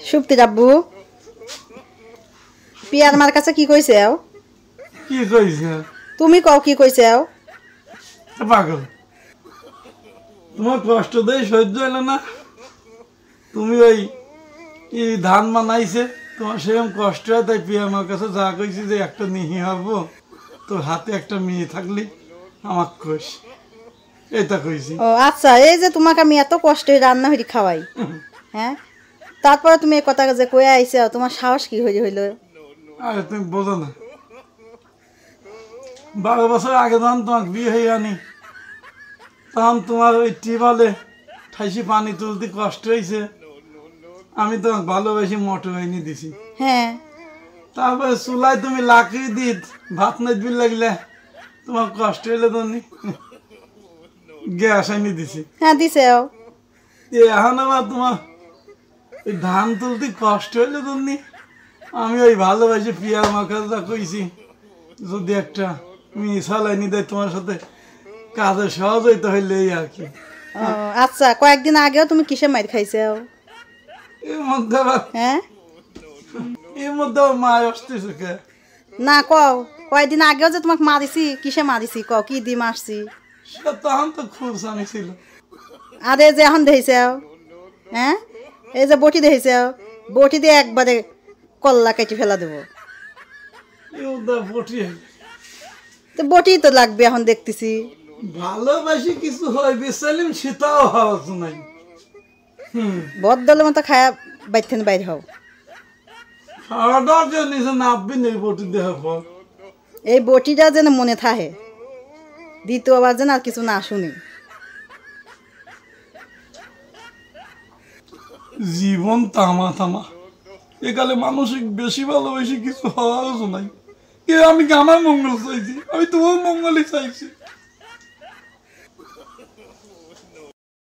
সুপ্তি আব্বু পিয়ার মার কাছে কি কইছে? কি কইছে? তুমি কও কি কইছে? পাগল, তোমার কষ্ট দেয় সহ্য হইল না? তুমি ওই ধান বানাইছে, তোমার সেরকম কষ্ট হয়, তাই পিয়া আমার কাছে যা কইছি যে একটা নিহি হবো, তোর হাতে একটা মেয়ে থাকলি আমার কইস, এটা কইছি। ও আচ্ছা, এই যে তোমাকে আমি এত কষ্টে রান্না হইরি খাওয়াই, হ্যাঁ, তারপরে তুমি এই কথা যে কয়ে আইছে, তোমার সাহস কি হইল? আরে তুমি বোঝো না, 12 বছর আগে যখন তোমার বিয়ে হয়ে আনি, তখন তোমার ওই টিউবওয়েলে ঠাইসি পানি তুলতে কষ্ট হয়েছে, আমি তোমাকে ভালোবেসে মোটর এনে দিছি। হ্যাঁ, তারপরে চুলায় তুমি লাকড়ি দিত ভাত নাইবি লাগলে তোমার কষ্ট হইলে তুমি গ্যাস এনে দিছি। হ্যাঁ দিছে। এখন আবার তোমার ওই ধান তুলতে কষ্ট হইলে তুমি, আমি ওই ভালোবাসে পিয়ার মাখা কইছি যদি একটা মেয়ে চালাইনি দেয় তোমার সাথে কাজে সহজ হইতে হইলে এই আর কি। আচ্ছা, কয়েকদিন আগেও তুমি কিসে মাইর খাইছে? এর মধ্যে আবার হ্যাঁ, এর মধ্যে আবার মা আসতেছে কে? না কও, কয়েকদিন আগেও যে তোমাকে মারিছি, কিসে মারিছি কও, কি দি মারছি? সে তখন তো খুব জানি ছিল। আর এই যে এখন দেখেছে, হ্যাঁ, এই যে বটি দেখেছে, বটি দিয়ে একবারে কল্লা কেটে ফেলা দেবো। তো বটি তো লাগবে এখন দেখতেছি। ভালোবাসি কিছু হয় বেসালিম সেটাও হওয়া নাই। বদলের মতো খায়া বাইতেন বাইর হও। এই বটিটা যেন মনে থাকে, দ্বিতীয়বার যেন আর কিছু না শুনি। জীবন তামা তামা, একালে মানসিক বেশি ভালোবেসে কিছু হওয়াও নাই। আমি আমার মঙ্গল চাইছি, আমি তোমার মঙ্গলই চাইছি।